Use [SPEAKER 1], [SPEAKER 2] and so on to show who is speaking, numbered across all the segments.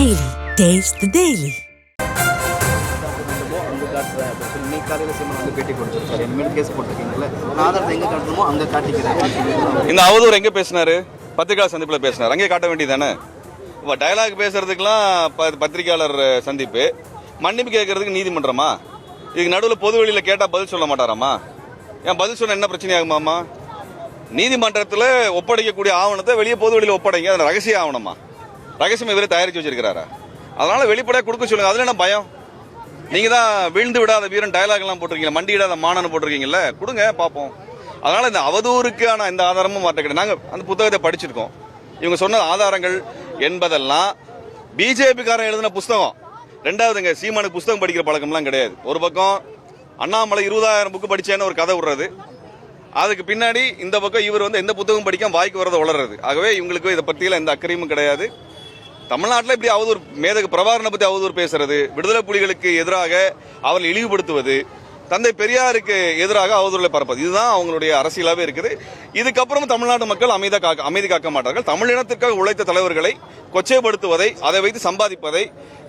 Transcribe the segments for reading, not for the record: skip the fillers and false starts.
[SPEAKER 1] Daily. Taste the Daily.
[SPEAKER 2] இந்த அவதூறு எங்க பேசினாரு? பத்திரிகையாளர் சந்திப்பில் பேசினார். அங்கே காட்ட வேண்டியதானே? இப்போ டயலாக் பேசுறதுக்கெல்லாம் பத்திரிகையாளர் சந்திப்பு, மன்னிப்பு கேட்கறதுக்கு நீதிமன்றமா? இதுக்கு நடுவில் பொது வெளியில் கேட்டால் பதில் சொல்ல மாட்டாராமா? ஏன் பதில் சொன்ன என்ன பிரச்சனை ஆகுமாமா? நீதிமன்றத்தில் ஒப்படைக்கக்கூடிய ஆவணத்தை வெளியே பொது வெளியில் ஒப்படைங்க. அது ரகசிய ஆவணமா? ரகசியம் இவரே தயாரித்து வச்சிருக்கிறாரா? அதனால வெளிப்படையாக கொடுக்க சொல்லுங்க. அதுல என்ன பயம்? நீங்க தான் விழுந்து விடாத வீரன் டயலாக் எல்லாம் போட்டிருக்கீங்க, மண்டி விடாத மானன்னு போட்டிருக்கீங்கல்ல, கொடுங்க பார்ப்போம். அதனால இந்த அவதூறுக்கான இந்த ஆதாரமும் மாற்ற கிடையாது. நாங்கள் அந்த புத்தகத்தை படிச்சிருக்கோம். இவங்க சொன்ன ஆதாரங்கள் என்பதெல்லாம் பிஜேபிக்காரன் எழுதின புஸ்தகம். ரெண்டாவதுங்க, சீமானுக்கு புஸ்தகம் படிக்கிற பழக்கம்லாம் கிடையாது. ஒரு பக்கம் அண்ணாமலை 20,000 புக்கு படிச்சேன்னு ஒரு கதை விடுறது, அதுக்கு பின்னாடி இந்த பக்கம் இவர் எந்த புத்தகம் படிக்காம வாய்க்கு வரதை வளர்றது. ஆகவே இவங்களுக்கு இதை பற்றியெல்லாம் எந்த அக்கறையும் கிடையாது. தமிழ்நாட்டில் இப்படி அவதூறு, மேதகு பிரபாகரனை பற்றி அவதூறு பேசுறது, விடுதலை புலிகளுக்கு எதிராக அவர்கள் இழிவுபடுத்துவது, தந்தை பெரியாருக்கு எதிராக அவதூறுகளை பரப்பது, இதுதான் அவங்களுடைய அரசியலாகவே இருக்குது. இதுக்கப்புறம் தமிழ்நாட்டு மக்கள் அமைதி காக்க மாட்டார்கள். தமிழினத்திற்காக உழைத்த தலைவர்களை கொச்சைப்படுத்துவதை, அதை வைத்து சம்பாதிப்பதை,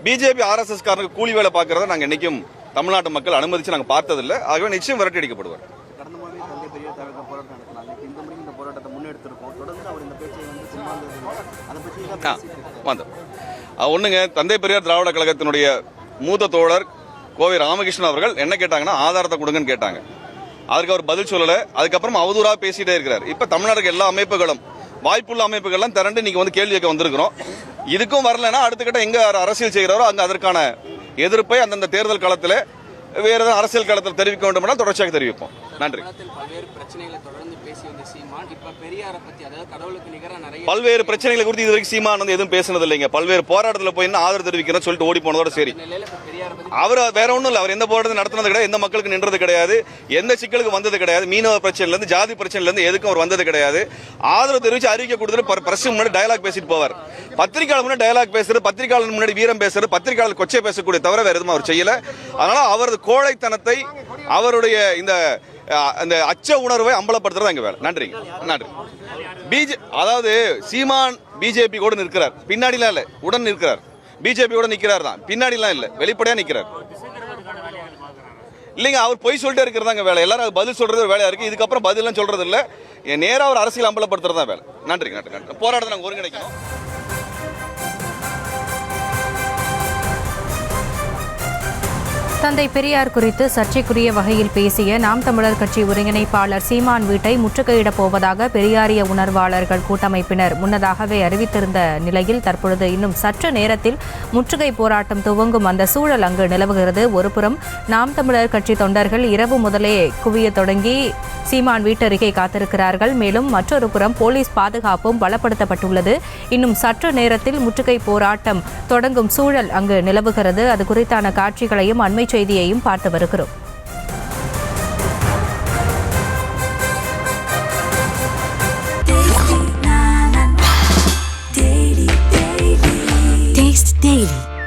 [SPEAKER 2] பிஜேபி RSS காரனுக்கு கூலி வேலை பார்க்கறத நாங்கள் என்னைக்கும் தமிழ்நாட்டு மக்கள் அனுமதிச்சு நாங்கள் பார்த்ததில்லை. ஆகவே நிச்சயம் விரட்டி அடிக்கப்படுவார். ஒண்ணுங்க, தந்தை பெரியார் திராவிட கழகத்தினுடைய மூத்த தோழர் கோவை ராமகிருஷ்ணன் அவர்கள் என்ன கேட்டாங்கன்னா, ஆதாரத்தை கொடுங்கன்னு கேட்டாங்க. அதுக்கு அவர் பதில் சொல்லல. அதுக்கப்புறம் அவதூறா பேசிட்டே இருக்கிறார். இப்ப தமிழ்நாட்டுக்கு எல்லா அமைப்புகளும், வாய்ப்புள்ள அமைப்புகள்லாம் திரண்டு இன்னைக்கு கேள்வி கேட்க வந்திருக்கிறோம். இதுக்கும் வரலன்னா அடுத்த கட்ட எங்க அரசியல் செய்கிறாரோ அங்க அதற்கான எதிர்ப்பை அந்தந்த தேர்தல் காலத்தில் வேற ஏதாவது அரசியல் காலத்தில் தெரிவிக்க வேண்டும் என்றால் தொடர்ச்சியாக தெரிவிப்போம். நன்றி. பல்வேறு பிரச்சனைகளை குறித்து இதுவரைக்கும் சீமான் எதுவும் பேசினது இல்லைங்க. பல்வேறு போராட்டத்தில் போய் ஆதரவு தெரிவிக்கிறேன்னு சொல்லிட்டு ஓடி போனதோட சரி. அவர் வேற ஒன்றும் இல்லை. அவர் எந்த போராட்டத்தை நடத்தினது கிடையாது, எந்த மக்களுக்கு நின்றது கிடையாது, எந்த சிக்கலுக்கு வந்தது கிடையாது. மீனவ பிரச்சனைல இருந்து, ஜாதி பிரச்சனைல இருந்து எதுக்கும் அவர் வந்தது கிடையாது. ஆதரவு தெரிவிச்சு அறிக்கை கொடுத்துட்டு பிரஸ் முன்னாடி டயலாக் பேசிட்டு போவார். பத்திரிகையாளர் முன்னாடி டயலாக் பேசுறது, பத்திரிகையாளர் முன்னாடி வீரம் பேசுறது, பத்திரிகையாளர் கொச்சை பேசக்கூடிய தவிர வேற எதுவும் அவர் செய்யல. அதனால அவரது கோழைத்தனத்தை, அவருடைய இந்த அச்ச உணர்வை அம்பலப்படுத்துறது எங்க வேலை. நன்றி. அதாவது சீமான் பிஜேபி கூட நிற்கிறார், பின்னாடிலாம் இல்ல, உடன் நிற்கிறார். பிஜேபி கூட நிற்கிறார் தான், பின்னாடிலாம் இல்ல, வெளிப்படையா நிற்கிறார். இல்லைங்க, அவர் பொய் சொல்லிட்டே இருக்கிறதாங்க வேலை. எல்லாரும் பதில் சொல்றது வேலையா இருக்கு. இதுக்கப்புறம் பதிலாம் சொல்றது இல்ல, நேரா அவர் அரசியல் அம்பலப்படுத்துறதா வேலை. நன்றி. போராட்டத்தை நாங்கள் ஒருங்கிணைக்கணும்.
[SPEAKER 3] தந்தை பெரியார் குறித்து சர்ச்சைக்குரிய வகையில் பேசிய நாம் தமிழர் கட்சி ஒருங்கிணைப்பாளர் சீமான் வீட்டை முற்றுகையிடப் போவதாக பெரியாரிய உணர்வாளர்கள் கூட்டமைப்பினர் முன்னதாகவே அறிவித்திருந்த நிலையில் தற்பொழுது இன்னும் சற்று நேரத்தில் முற்றுகை போராட்டம் துவங்கும் அந்த சூழல் அங்கு நிலவுகிறது. ஒருபுறம் நாம் தமிழர் கட்சி தொண்டர்கள் இரவு முதலே குவிய தொடங்கி சீமான் வீட்டருகே காத்திருக்கிறார்கள். மேலும் மற்றொரு புறம் போலீஸ் பாதுகாப்பும் பலப்படுத்தப்பட்டுள்ளது. இன்னும் சற்று நேரத்தில் முற்றுகை போராட்டம் தொடங்கும் சூழல் அங்கு நிலவுகிறது. அது குறித்தான காட்சிகளையும் அண்மை செய்தியையும் பார்த்து வருகிறோம்.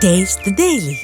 [SPEAKER 1] Taste the Daily.